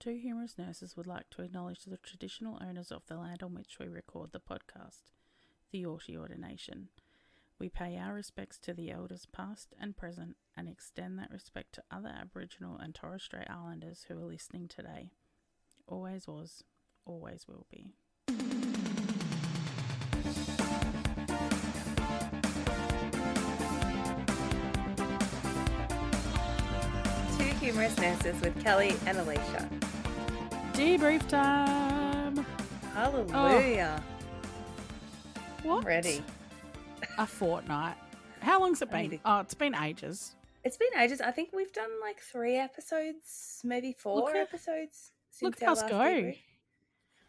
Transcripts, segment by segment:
Two Humorous Nurses would like to acknowledge the traditional owners of the land on which we record the podcast, the Yorta Nation. We pay our respects to the elders past and present and extend that respect to other Aboriginal and Torres Strait Islanders who are listening today. Always was, always will be. Two Humorous Nurses with Kelly and Alisha. Debrief time! Hallelujah. What? I'm ready. A fortnight. How long's it been? Ready. Oh, it's been ages. It's been ages. I think we've done like 3 episodes, maybe 4 episodes Look since at our us last go. debrief.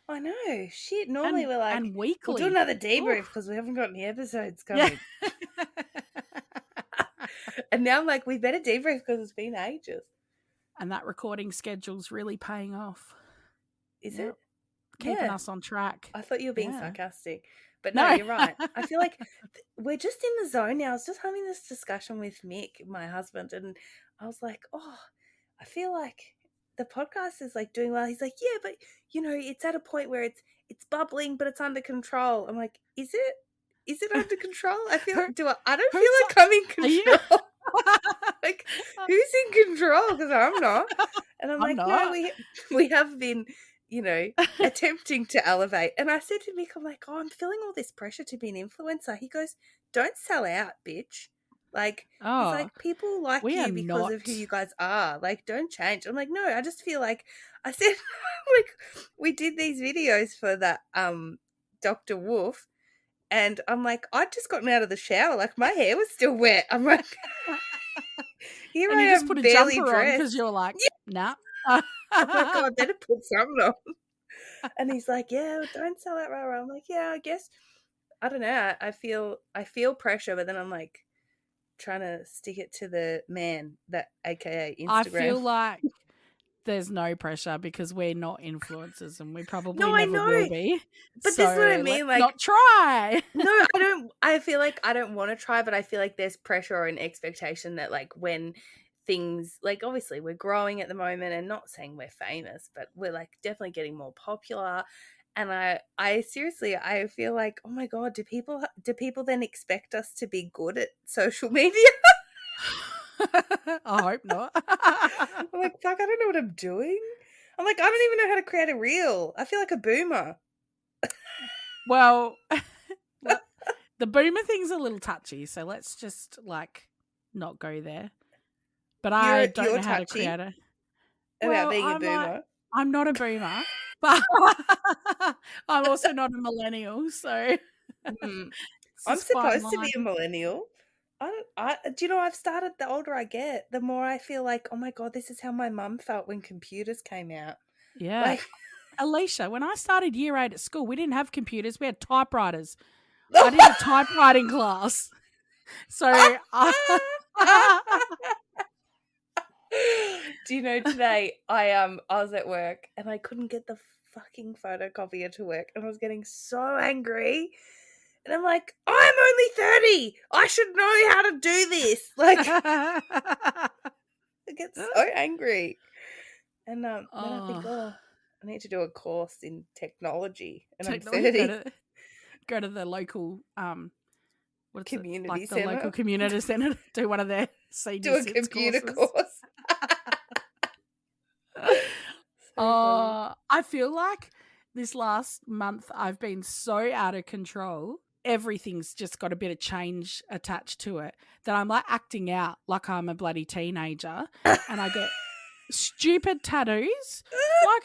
I know. Shit. Normally we're like, and weekly. we'll do another debrief because we haven't got any episodes coming. Yeah. And now I'm like, we better debrief because it's been ages. And that recording schedule's really paying off. Is Yep. it? Keeping us on track. I thought you were being Yeah. sarcastic. But no, No. you're right. I feel like we're just in the zone now. I was just having this discussion with Mick, my husband, and I was like, oh, I feel like the podcast is like doing well. He's like, yeah, but you know, it's at a point where it's bubbling, but it's under control. I'm like, is it? Is it under control? I feel I don't feel like I'm in control. Like, who's in control? Because I'm not. And I'm like, not. no, we have been, you know, attempting to elevate. And I said to Mick, I'm like, oh, I'm feeling all this pressure to be an influencer. He goes, don't sell out, bitch. Like, he's like, people like you because of who you guys are. Like, don't change. I'm like, no, I just feel like, I said, like, we did these videos for that Dr. Wolf. And I'm like, I'd just gotten out of the shower. Like, my hair was still wet. I'm like, here and I you am, just put a barely jumper dressed. on because you're like, nah. I'm like, oh, I better put something on. And he's like, yeah, don't sell out, rah. I'm like, yeah, I guess. I don't know. I feel pressure, but then I'm like trying to stick it to the man, that AKA Instagram. I feel like there's no pressure because we're not influencers and we probably never will be. But so this is what I mean. Like, not try. No, I don't. I feel like I don't want to try, but I feel like there's pressure or an expectation that, like, when things, like, obviously we're growing at the moment, and not saying we're famous, but we're like definitely getting more popular. And I seriously, I feel like, oh my God, do people then expect us to be good at social media? I hope not. I'm like, fuck, I don't know what I'm doing. I'm like, I don't even know how to create a reel. I feel like a boomer. Well, the boomer thing's a little touchy, so let's just like not go there. But I don't know how to create a. About being a boomer. I'm not a boomer, but I'm also not a millennial, so I'm supposed to be a millennial. Do you know, I've started, the older I get, the more I feel like, oh my God, this is how my mum felt when computers came out. Yeah. Like, Alisha, when I started year 8 at school, we didn't have computers. We had typewriters. I did a typewriting class. So do you know, today I was at work and I couldn't get the fucking photocopier to work, and I was getting so angry. And I'm like, I'm only 30. I should know how to do this. Like, I get so angry. And then I think, I need to do a course in technology. And I'm 30. Go to the local community the center. local community center. Do one of their senior do a computer course. I feel like this last month I've been so out of control. Everything's just got a bit of change attached to it that I'm like acting out like I'm a bloody teenager, and I get stupid tattoos. Like,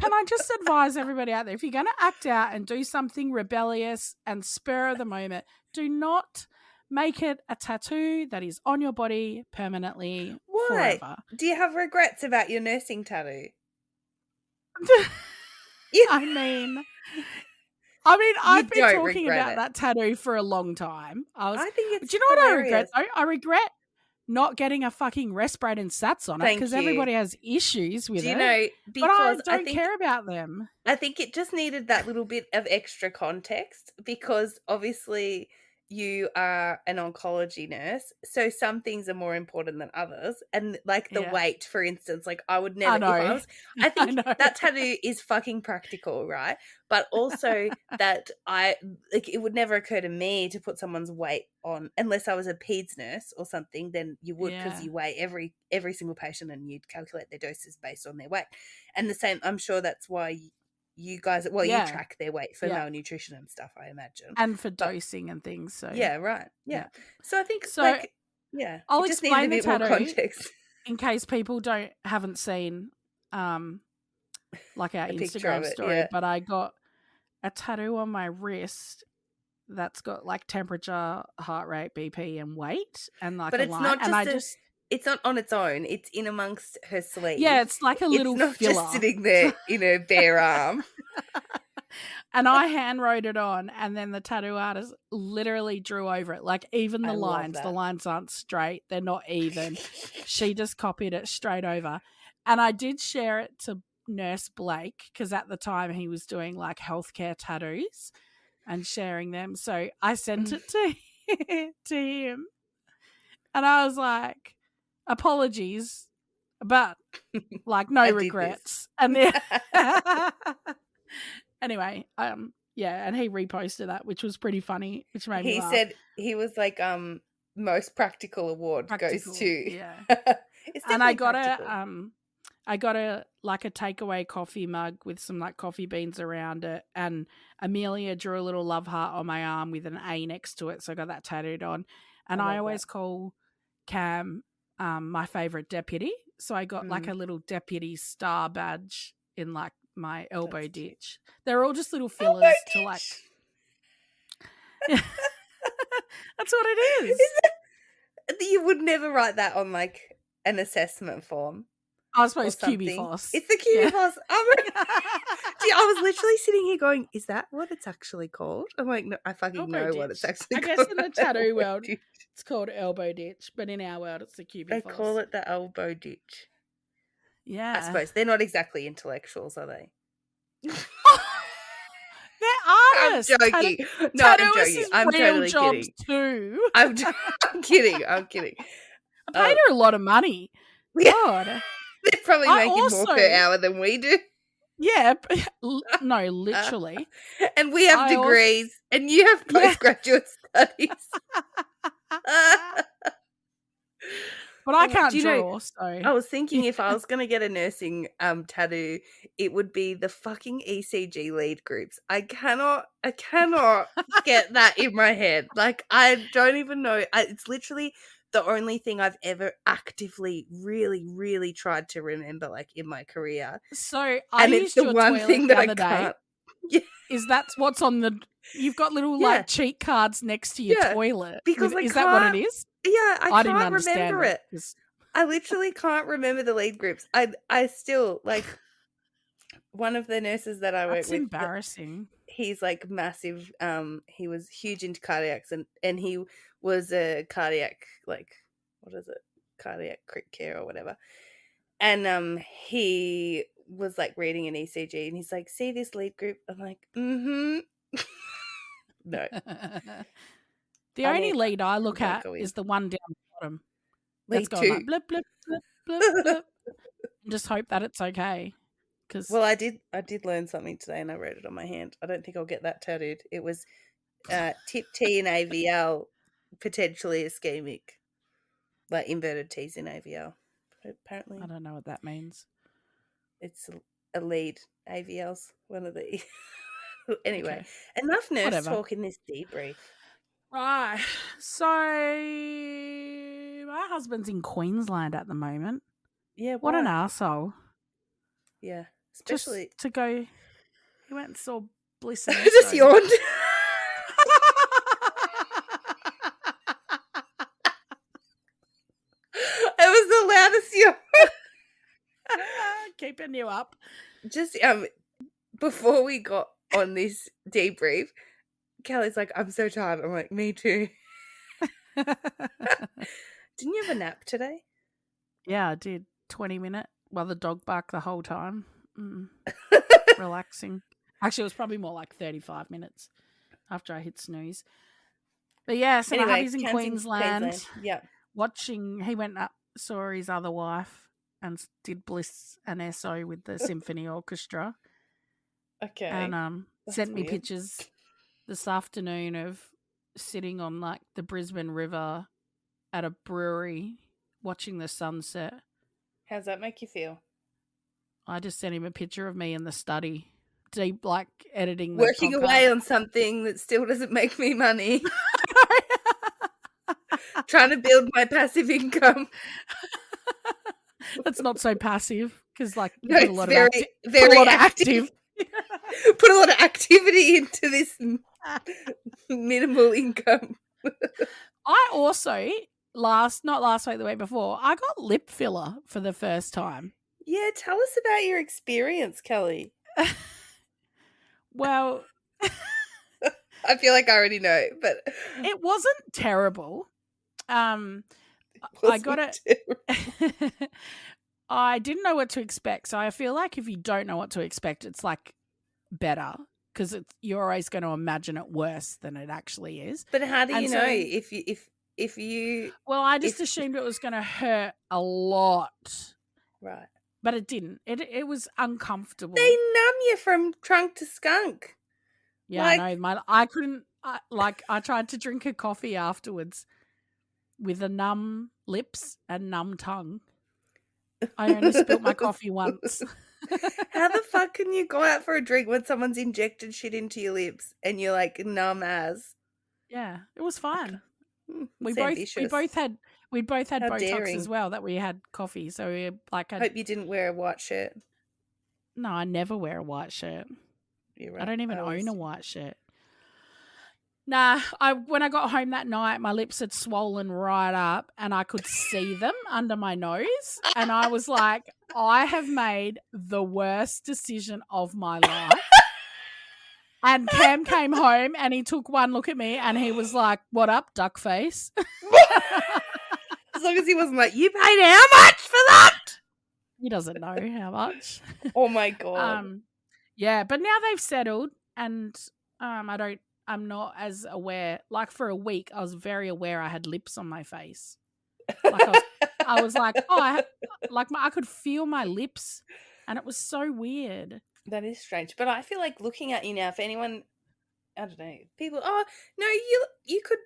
can I just advise everybody out there, if you're going to act out and do something rebellious and spur of the moment, do not make it a tattoo that is on your body permanently. Why? Forever. Do you have regrets about your nursing tattoo? I mean, I've been talking about that tattoo for a long time. I think it's do you know hilarious. what I regret, though? I regret not getting a fucking respirator and sats on it, because everybody has issues with it. Do you know, because but I don't care about them. I think it just needed that little bit of extra context, because obviously you are an oncology nurse, so some things are more important than others. And like the weight, for instance, like I would never, I know. I I think know. that tattoo is fucking practical, right? But also that it would never occur to me to put someone's weight on unless I was a peds nurse or something. Then you would, because you weigh every single patient and you'd calculate their doses based on their weight. And the same, I'm sure that's why you guys, you track their weight for malnutrition and stuff, I imagine, and for dosing and things. So yeah, right, yeah. So I think I'll it just needed explain a bit the more tattoo context in case people haven't seen like our Instagram story. But I got a tattoo on my wrist that's got like temperature, heart rate, BP, and weight, and like but a it's line. not And just it's not on its own. It's in amongst her sleeve. Yeah, it's like a little filler. It's not just sitting there in her bare arm. And I hand wrote it on, and then the tattoo artist literally drew over it. Like even the lines aren't straight. They're not even. She just copied it straight over. And I did share it to Nurse Blake because at the time he was doing like healthcare tattoos and sharing them. So I sent it to him. And I was like, apologies, but like no regrets. And then anyway, yeah, and he reposted that, which was pretty funny, which made me laugh. He said he was like, most practical award goes to it's and I got a like a takeaway coffee mug with some like coffee beans around it, and Amelia drew a little love heart on my arm with an A next to it, so I got that tattooed on. And I always call Cam my favorite deputy, so I got like a little deputy star badge in like my elbow ditch. They're all just little fillers to like. Yeah. That's what it is. You would never write that on like an assessment form. I suppose QB-FOSS. It's the QB-FOSS. Oh my God. I was literally sitting here going, is that what it's actually called? I'm like, no, I fucking elbow know ditch. What it's actually called. I guess in the tattoo world, it's called elbow ditch, but in our world, it's the QB-FOSS. They call it the elbow ditch. Yeah. I suppose. They're not exactly intellectuals, are they? They're artists. I'm joking. I'm joking. I'm totally kidding. Too. I'm kidding. I'm kidding. I paid her a lot of money. God. They're probably making more per hour than we do. Yeah. No, literally. And we have degrees and you have postgraduate studies. But I can't draw, so. I was thinking if I was going to get a nursing tattoo, it would be the fucking ECG lead groups. I cannot get that in my head. Like, I don't even know. It's literally the only thing I've ever actively really, really tried to remember, like, in my career. So and it's the one thing that I can't. Yeah. Is that's what's on the... You've got little, like, cheat cards next to your toilet. Because is that what it is? Yeah, I can't remember it. I literally can't remember the lead groups. I still, like, one of the nurses that I work with. That's embarrassing. He's, like, massive. He was huge into cardiacs, and he was a cardiac, like, what is it? Cardiac crit care or whatever. And he was, like, reading an ECG, and he's like, see this lead group? I'm like, mm-hmm. No. The only lead I look at is the one down the bottom. Lead two. Like blip, blip, blip, blip, blip. And just hope that it's okay. Well, I did learn something today and I wrote it on my hand. I don't think I'll get that tattooed. It was tip T in AVL, potentially ischemic. Like inverted T's in AVL. Apparently. I don't know what that means. It's a lead. AVL's one of the... Anyway, enough nurse talk in this debrief. Right. So my husband's in Queensland at the moment. Yeah. What an arsehole. Yeah. Especially just to go. He went and saw Bliss and just yawned. It was the loudest yawn. Keeping you up. Just before we got on this debrief, Kelly's like, I'm so tired. I'm like, me too. Didn't you have a nap today? Yeah, I did. 20-minute while the dog barked the whole time. Relaxing. Actually, it was probably more like 35 minutes after I hit snooze. But yeah, so my Anyway, hubby's in Kensington, Queensland Yeah. he went up, saw his other wife and did Bliss and SO with the symphony orchestra. Okay. And That's sent me weird. pictures this afternoon of sitting on like the Brisbane River at a brewery watching the sunset. How's that make you feel? I just sent him a picture of me in the study, deep like editing the Working podcast. away on something that still doesn't make me money. Trying to build my passive income. That's not so passive because, like, you No, put a it's lot very, of very put a lot active. of active. Put a lot of activity into this minimal income. I also not last week, the week before, I got lip filler for the first time. Yeah, tell us about your experience, Kelly. Well, I feel like I already know, but it wasn't terrible. I got it. I didn't know what to expect, so I feel like if you don't know what to expect, it's like better because you're always going to imagine it worse than it actually is. But how do you know if you? Well, I just assumed it was going to hurt a lot, right? But it didn't. It was uncomfortable. They numb you from trunk to skunk. Yeah, I know. I couldn't. I tried to drink a coffee afterwards with a numb lips and numb tongue. I only spilt my coffee once. How the fuck can you go out for a drink when someone's injected shit into your lips and you're like numb as? Yeah, it was fine. We ambitious. both had How Botox daring. as well. That we had coffee, so we like. Hope you didn't wear a white shirt. No, I never wear a white shirt. You're right. I don't even own a white shirt. Nah, when I got home that night, my lips had swollen right up and I could see them under my nose. And I was like, I have made the worst decision of my life. And Cam came home and he took one look at me and he was like, what up, duck face? As long as he wasn't like, you paid how much for that? He doesn't know how much. Oh my God. Yeah, but now they've settled and I'm not as aware. Like for a week, I was very aware I had lips on my face. Like I was like, I could feel my lips, and it was so weird. That is strange, but I feel like looking at you now, for anyone, I don't know, people. Oh no, you could.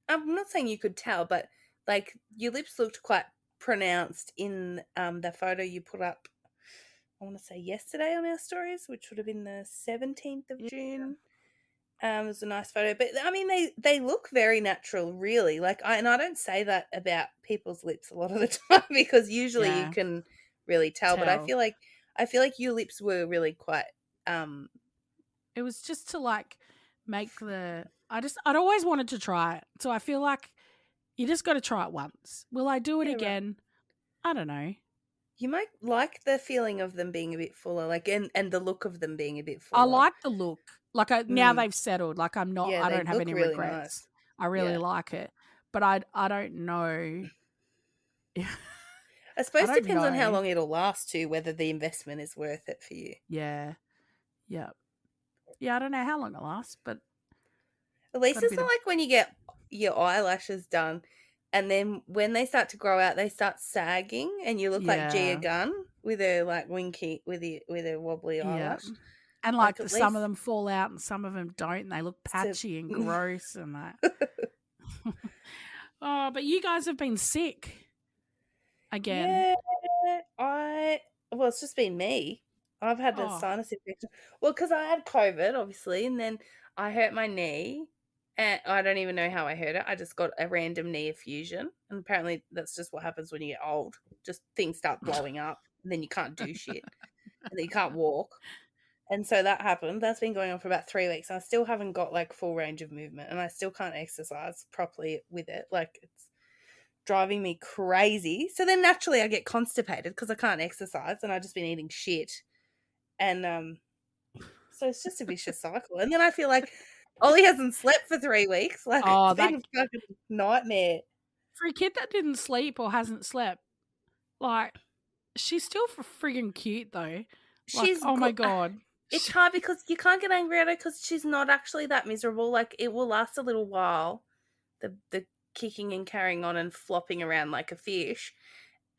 I'm not saying you could tell, but like your lips looked quite pronounced in the photo you put up. I want to say yesterday on our stories, which would have been the 17th of June. It was a nice photo, but I mean, they look very natural, really. Like, I don't say that about people's lips a lot of the time because usually you can really tell. But I feel like your lips were really quite. It was just to like make I'd always wanted to try it, so I feel like you just got to try it once. Will I do it again? Right. I don't know. You might like the feeling of them being a bit fuller, like and the look of them being a bit fuller. I like the look. Like now they've settled. Like I'm not. I don't have any really regrets. Nice. I really like it, but I don't know. I suppose it depends on how long it'll last too. Whether the investment is worth it for you. Yeah. I don't know how long it lasts, but at least it's not like when you get your eyelashes done. And then when they start to grow out, they start sagging, and you look like Gia Gunn with her like winky, with her wobbly eyelash. And like some of them fall out, and some of them don't, and they look patchy and gross and that. Oh, but you guys have been sick again. Yeah, well, it's just been me. I've had a sinus infection. Well, because I had COVID, obviously, and then I hurt my knee. And I don't even know how I hurt it. I just got a random knee effusion. And apparently that's just what happens when you get old. Just things start blowing up. And then you can't do shit. And then you can't walk. And so that happened. That's been going on for about 3 weeks. And I still haven't got like full range of movement. And I still can't exercise properly with it. Like it's driving me crazy. So then naturally I get constipated because I can't exercise. And I've just been eating shit. And so it's just a vicious cycle. And then I feel like Ollie hasn't slept for 3 weeks. Like, it's been a fucking nightmare. For a kid that didn't sleep or hasn't slept, like, she's still friggin' cute, though. Like, oh, my God. It's hard because you can't get angry at her because she's not actually that miserable. Like, it will last a little while. the kicking and carrying on and flopping around like a fish.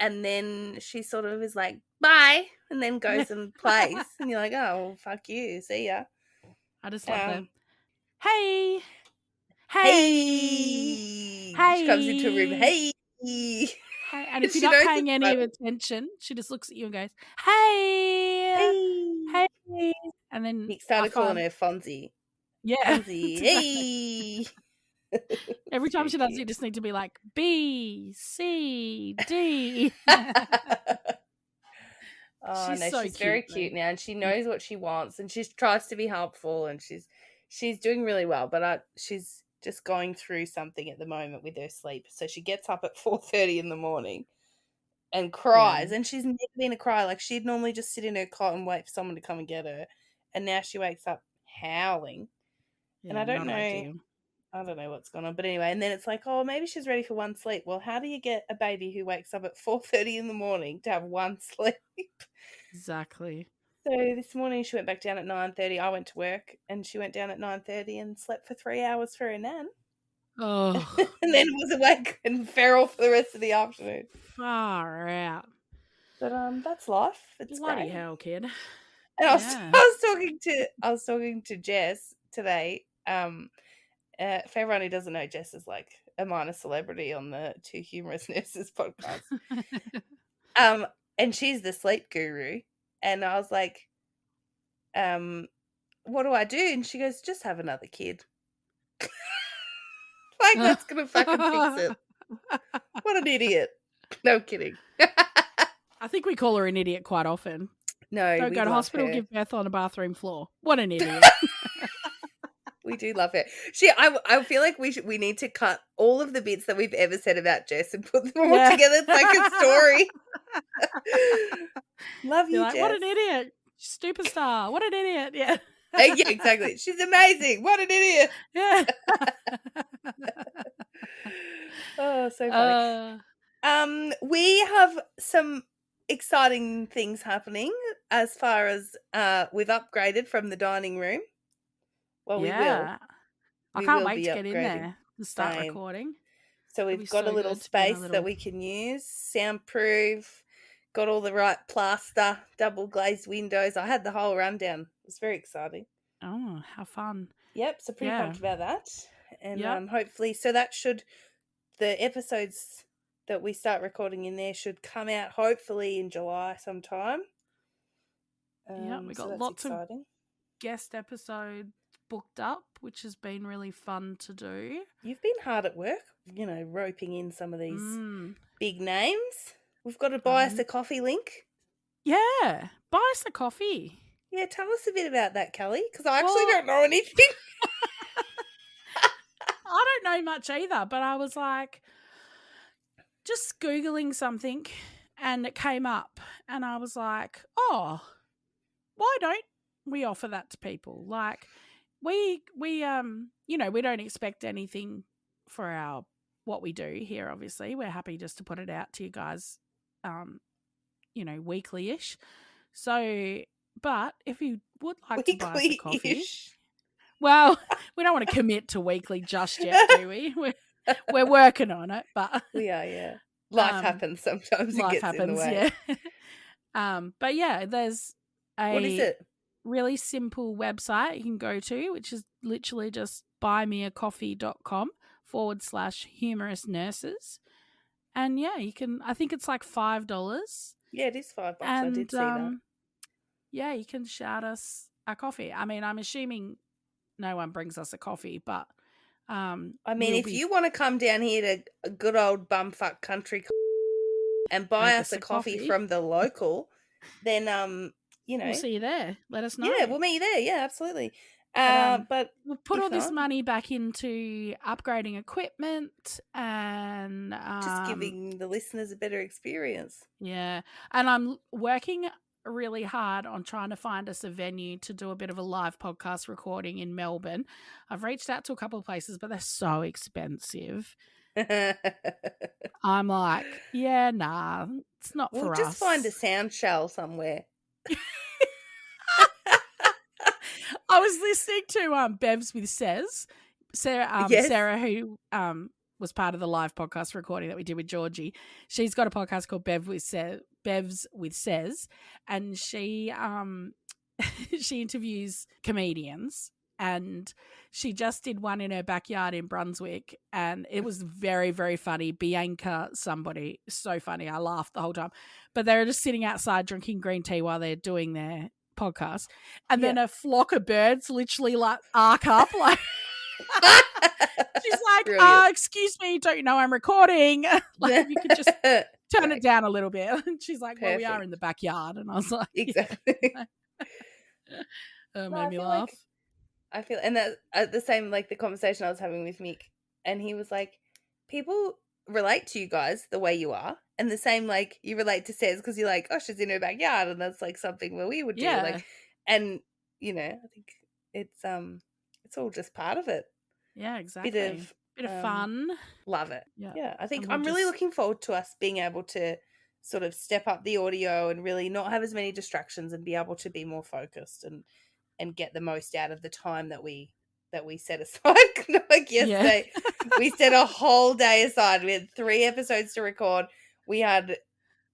And then she sort of is like, bye, and then goes and plays. And you're like, oh, well, fuck you. See ya. I just love them. Hey. Hey. Hey. She comes into a room. Hey. Hey. Hey. And if you're She not knows paying it's any fun. attention, she just looks at you and goes, hey. Hey. Hey. And then Nick started calling her Fonzie. Yeah. Fonzie. Hey. Every time she does, you just need to be like B, C, D. Oh, she's no, so she's cute, very cute now, and she knows what she wants, and she tries to be helpful, and she's doing really well. But she's just going through something at the moment with her sleep. So she gets up at 4:30 in the morning and cries, and she's never been a crier. Like, she'd normally just sit in her cot and wait for someone to come and get her, and now she wakes up howling. Yeah, and I don't not know. ideal. I don't know what's going on, but anyway, and then it's like, oh, maybe she's ready for one sleep. Well, how do you get a baby who wakes up at 4:30 in the morning to have one sleep? Exactly. So this morning she went back down at 9:30. I went to work, and she went down at 9:30 and slept for 3 hours for her nan. Oh. And then was awake and feral for the rest of the afternoon. Far out. But that's life. It's Bloody great. hell, kid. And I was talking to Jess today. For everyone who doesn't know, Jess is like a minor celebrity on the Two Humorous Nurses podcast. And she's the sleep guru. And I was like, what do I do? And she goes, just have another kid. Like, that's gonna fucking fix it. What an idiot. No kidding. I think we call her an idiot quite often. No, don't we go to love hospital, her. give birth on a bathroom floor. What an idiot. We do love her. I feel like we need to cut all of the bits that we've ever said about Jess and put them all together. It's like a story. Love you, like, Jess. what an idiot. Superstar. What an idiot. Yeah. Yeah, exactly. She's amazing. What an idiot. Yeah. Oh, so funny. We have some exciting things happening as far as we've upgraded from the dining room. Well, we will. I can't wait to get in there to start recording. So we've got a little space that we can use, soundproof, got all the right plaster, double glazed windows. I had the whole rundown. It was very exciting. Oh, how fun. Yep, so pretty pumped about that. And hopefully, so the episodes that we start recording in there should come out hopefully in July sometime. We got lots of guest episodes booked up, which has been really fun to do. You've been hard at work, roping in some of these big names. We've got to buy us a coffee link. Yeah, buy us a coffee. Yeah, tell us a bit about that, Kelly, because I actually don't know anything. I don't know much either, but I was like just Googling something and it came up and I was like, oh, why don't we offer that to people? Like we don't expect anything for what we do here, obviously. We're happy just to put it out to you guys, weekly-ish. So, but if you would like to buy us a coffee, well, we don't want to commit to weekly just yet, do we? We're working on it, but we are, yeah. Life happens sometimes. Life happens, in the way. Yeah. But yeah, there's what is it? Really simple website you can go to, which is literally just buymeacoffee.com/humorous nurses. And yeah, you can, I think it's like $5. Yeah, it is $5. I did see that. Yeah, you can shout us a coffee. I mean, I'm assuming no one brings us a coffee, but I mean, if you want to come down here to a good old bumfuck country and buy us a coffee from the local, then we'll see you there. Let us know. Yeah, we'll meet you there. Yeah, absolutely. But we'll put all this money back into upgrading equipment and just giving the listeners a better experience. Yeah, and I'm working really hard on trying to find us a venue to do a bit of a live podcast recording in Melbourne. I've reached out to a couple of places, but they're so expensive. I'm like, yeah, nah, it's not for us. We'll just find a sound shell somewhere. I was listening to Bevs with Says Yes. Sarah, who was part of the live podcast recording that we did with Georgie, she's got a podcast called Bevs with Sez, and she she interviews comedians, and she just did one in her backyard in Brunswick, and it was very, very funny. Bianca somebody, so funny. I laughed the whole time. But they were just sitting outside drinking green tea while they're doing their podcast, and then a flock of birds literally like arc up like she's like, excuse me, don't you know I'm recording? Like, if you could just turn it down a little bit. And she's like, well, we are in the backyard. And I was like, exactly. Yeah. Made me laugh. I feel, and that the same, like the conversation I was having with Mick, and he was like, people relate to you guys the way you are, and the same, like, you relate to Sez because you're like, oh, she's in her backyard, and that's like something where we would do, like, and I think it's all just part of it. Yeah, exactly. Bit of fun. Love it. Yeah. I think I'm really looking forward to us being able to sort of step up the audio and really not have as many distractions and be able to be more focused and get the most out of the time that we set aside. Like yesterday, we set a whole day aside. We had 3 episodes to record. We had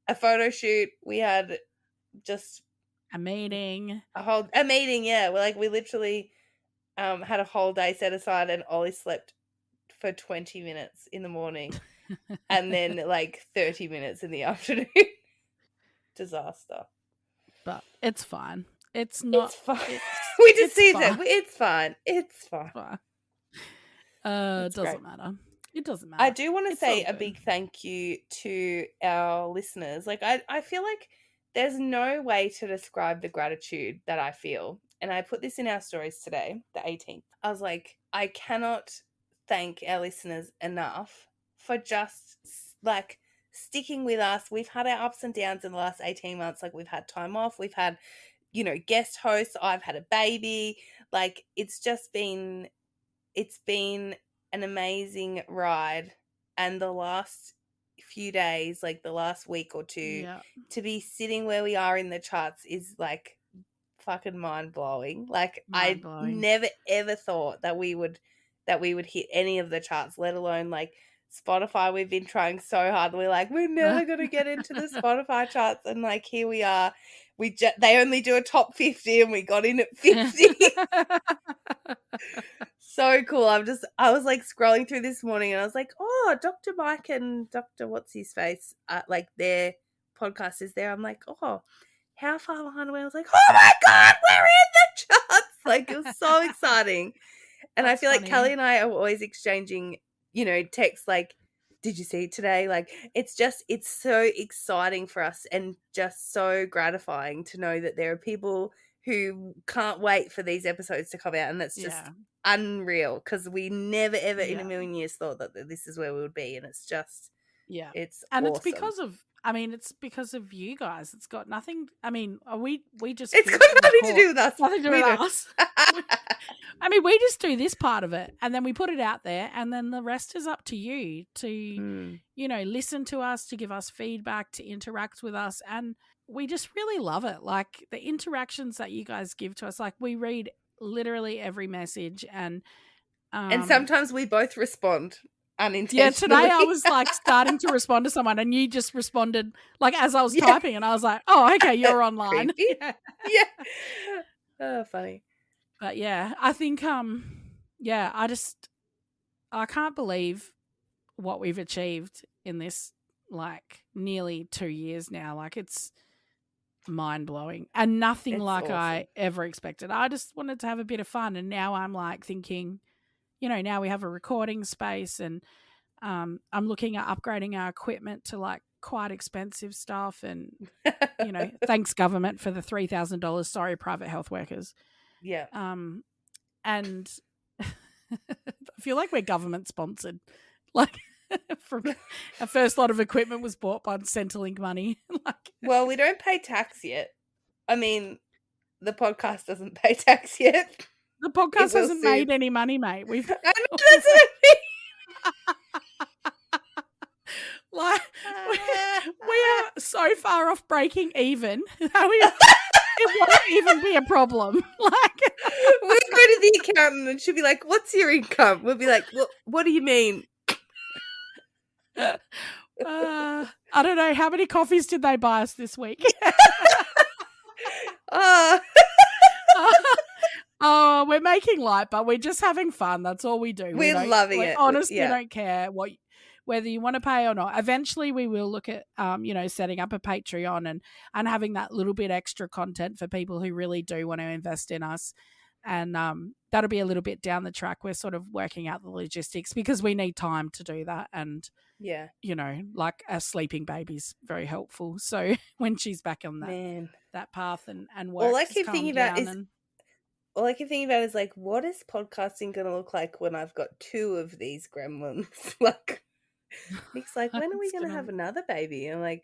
a photo shoot. We had just a meeting. A meeting, yeah. We literally had a whole day set aside, and Ollie slept for 20 minutes in the morning and then like 30 minutes in the afternoon. Disaster. But it's fine. It's not. It's fine. We just see it. It's fine. It's fine. It doesn't matter. It doesn't matter. I do want to say a big thank you to our listeners. Like, I feel like there's no way to describe the gratitude that I feel. And I put this in our stories today, the 18th. I was like, I cannot thank our listeners enough for just like sticking with us. We've had our ups and downs in the last 18 months. Like, we've had time off. We've had, guest hosts. I've had a baby. Like, it's been an amazing ride. And the last few days, like the last week or two, to be sitting where we are in the charts is like fucking mind-blowing. Like, I never ever thought that we would hit any of the charts, let alone like Spotify. We've been trying so hard. We're like, we're never going to get into the Spotify charts, and like, here we are. They only do a top 50 and we got in at 50. So cool. I was like scrolling through this morning and I was like, oh, Dr. Mike and Dr. What's his face, like their podcast is there. I'm like, oh, how far behind are we? I was like, oh my God, we're in the charts. Like, it was so exciting. And I feel like Kelly and I are always exchanging, texts like, did you see it today? Like, it's so exciting for us and just so gratifying to know that there are people who can't wait for these episodes to come out. And that's just unreal, because we never, ever in a million years thought that this is where we would be. And it's just, it's and awesome. It's because of you guys. It's got nothing. I mean, we just. It's got nothing to do with us. Nothing to do with us. I mean, we just do this part of it, and then we put it out there, and then the rest is up to you to, listen to us, to give us feedback, to interact with us, and we just really love it. Like, the interactions that you guys give to us, like, we read literally every message, and sometimes we both respond unintentionally. Yeah, today I was like starting to respond to someone, and you just responded like as I was typing, and I was like, oh, okay, you're online. Yeah. Oh, funny. But yeah, I think I can't believe what we've achieved in this like nearly 2 years now. Like, it's mind-blowing and nothing like awesome. I ever expected. I just wanted to have a bit of fun, and now I'm like thinking, now we have a recording space, and I'm looking at upgrading our equipment to like quite expensive stuff, and thanks government for the $3,000. Sorry, private health workers. Yeah. And I feel like we're government sponsored. Like, from our first lot of equipment was bought by Centrelink money. Well, we don't pay tax yet. I mean, the podcast doesn't pay tax yet. The podcast hasn't made any money, mate. I know, that's what I mean. Like, we are so far off breaking even. It won't even be a problem. Like, we'll go to the accountant and she'll be like, "What's your income?" We'll be like, "What do you mean?" I don't know. How many coffees did they buy us this week? Oh, we're making light, but we're just having fun. That's all we do. We're loving it. Honestly, don't care whether you want to pay or not. Eventually, we will look at setting up a Patreon and having that little bit extra content for people who really do want to invest in us. And that'll be a little bit down the track. We're sort of working out the logistics because we need time to do that. And yeah, like a sleeping baby's very helpful. So when she's back on that path and work, all I keep thinking about is like, what is podcasting going to look like when I've got 2 of these gremlins? Like, Nick's like, when are we going to have another baby? And I'm like,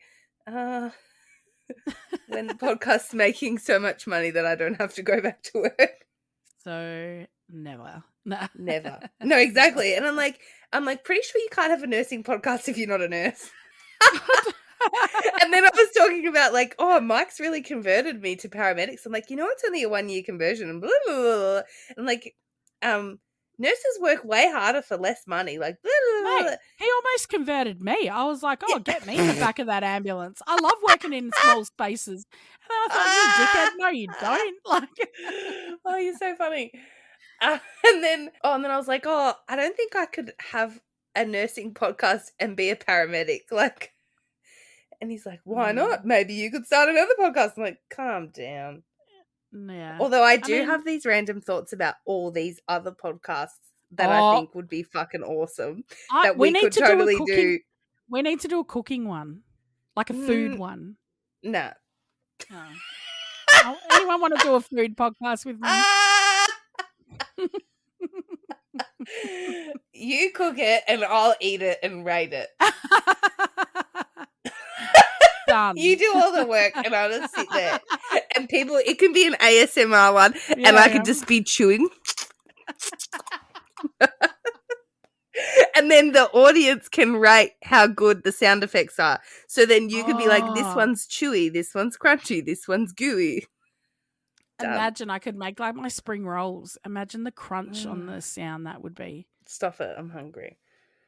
when the podcast's making so much money that I don't have to go back to work. So never. Never. No, exactly. And I'm like, pretty sure you can't have a nursing podcast if you're not a nurse. And then I was talking about like, oh, Mike's really converted me to paramedics. I'm like, it's only a 1-year conversion and blah, blah, blah, blah. And like, nurses work way harder for less money. Like, blah, blah, blah. Mate, he almost converted me. I was like, oh, get me in the back of that ambulance. I love working in small spaces. And then I thought, you dickhead, no, you don't. Like, oh, you're so funny. And then I was like, oh, I don't think I could have a nursing podcast and be a paramedic. Like, and he's like, why not? Maybe you could start another podcast. I'm like, calm down. Yeah. Although I have these random thoughts about all these other podcasts that I think would be fucking awesome. That we could totally do. We need to do a cooking one, like a food one. No. Oh. Anyone want to do a food podcast with me? You cook it and I'll eat it and rate it. Done. You do all the work and I'll just sit there. And it can be an ASMR one and I could just be chewing. And then the audience can rate how good the sound effects are. So then you could be like, this one's chewy, this one's crunchy, this one's gooey. Imagine I could make like my spring rolls. Imagine the crunch on the sound that would be. Stop it. I'm hungry.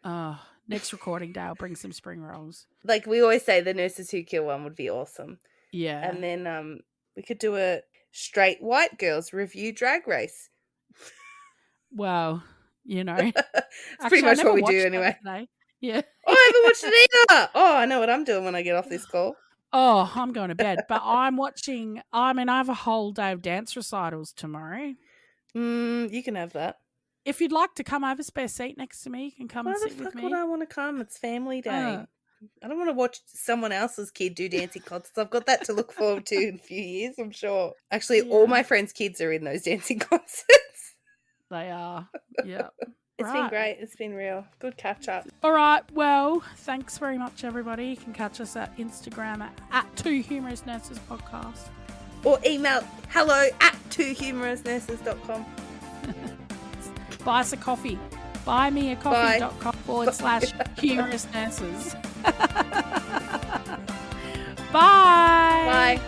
Oh, next recording day, I'll bring some spring rolls. Like we always say, the Nurses Who Kill one would be awesome. Yeah. And then we could do a straight white girls review Drag Race. Well, it's pretty much what we do anyway. Yeah. Oh, I haven't watched it either. Oh, I know what I'm doing when I get off this call. Oh, I'm going to bed. But I have a whole day of dance recitals tomorrow. You can have that. If you'd like to come, I have a spare seat next to me. You can come and sit with me. Why the fuck would I want to come? It's family day. I don't want to watch someone else's kid do dancing concerts. I've got that to look forward to in a few years, I'm sure. Actually, all my friends' kids are in those dancing concerts. They are. Yeah. It's been great. It's been real. Good catch up. All right. Well, thanks very much, everybody. You can catch us at Instagram at 2 Humorous Nurses Podcast. Or email hello@twохumorousnurses.com. Buy us a coffee. buymeacoffee.com/humorous nurses. Bye. Bye.